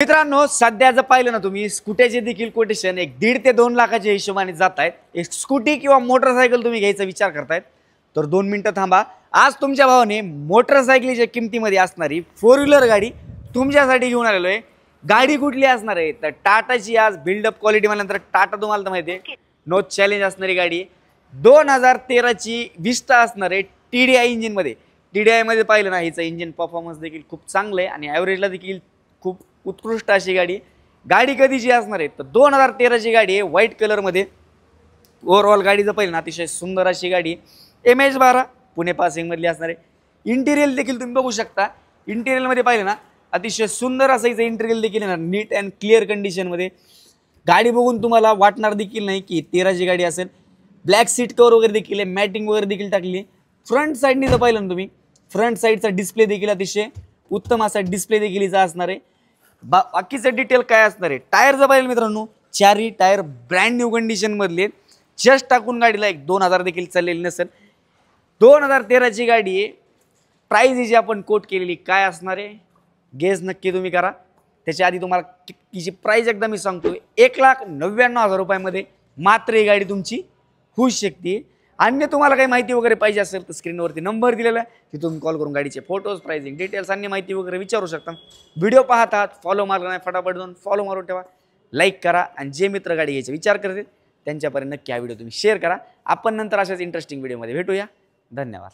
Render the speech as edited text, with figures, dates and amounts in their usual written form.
मित्रांनो, सध्या जर पाहिलं ना तुम्ही स्कूटीचे देखील कोटेशन एक 1.5 ते 2 लाखाच्या हिशोबाने जात आहेत। एक स्कूटी किंवा मोटरसायकल तुम्ही घ्यायचा विचार करतायत तर 2 मिनिटं थांबा। आज तुमच्या भावाने मोटरसायकलीच्या किमतीमध्ये असणारी 4 व्हीलर गाडी तुमच्यासाठी घेऊन आलेलो आहे। गाडी कुठली असणार आहे तर टाटाची आज बिल्डअप क्वालिटी म्हणल्यानंतर टाटा तुम्हाला तर माहिती आहे नो चॅलेंज असणारी गाडी 2013 ची विस्टा असणार आहे TDI इंजिन मध्ये। TDI मध्ये पाहिलं ना हिचं इंजिन परफॉर्मन्स देखील खूप चांगलं आहे आणि ॲव्हरेजला देखील खूप उत्कृष्ट अशी गाडी कधीची असणार आहे तर 2013 ची गाडी आहे व्हाईट कलर मध्ये। ओव्हरऑल गाडीचं पाहिलं ना अतिशय सुंदर अशी गाडी MH12 पुणे पासिंग मधली असणार आहे। इंटिरियर देखील तुम्ही बघू शकता, इंटिरियर मध्ये पाहिलं ना अतिशय सुंदर असं हिचं इंटिरियर देखील आहे ना नीट अँड क्लिअर कंडिशन मध्ये। गाडी बघून तुम्हाला वाटणार देखील नाही की 13 ची गाडी असेल। ब्लॅक सीट कवर वगैरे देखील आहे, मॅटिंग वगैरे देखील टाकली। फ्रंट साईडने जर पाहिलं ना तुम्ही फ्रंट साईडचा डिस्प्ले देखील अतिशय उत्तम असा डिस्प्ले देखील हिचा असणार आहे। बाकीचं डिटेल काय असणार आहे टायर जर पाहिलं मित्रांनो चारही टायर ब्रँड न्यू कंडिशन मधले जस्ट टाकून गाडीला एक 2000 देखील चाललेली नसेल। 2013 ची गाडी आहे। प्राइस जी आपण कोट केलेली काय असणार आहे गेस नक्की तुम्ही करा। त्याच्या आधी तुम्हाला तिची प्राइस एकदा मी सांगतो 1,99,000 रुपयामध्ये मात्र ही गाडी तुमची होऊ शकते। अन्य तुम्हाला काही माहिती वगैरे पाहिजे असेल तर स्क्रीनवरती नंबर दिलेला आहे की तुम्ही कॉल करून गाडीचे फोटोज प्राइसिंग डिटेल्स अन्य माहिती वगैरे विचारू शकता। व्हिडिओ पाहतात फॉलो मारला नाही फटाफट जाऊन फॉलो मारून ठेवा, लाईक करा आणि जे मित्र गाडी घ्यायचे विचार करतील त्यांच्यापर्यंत नक्की हा व्हिडिओ तुम्ही शेअर करा। आपण नंतर अशाच इंटरेस्टिंग व्हिडिओमध्ये भेटूया। धन्यवाद।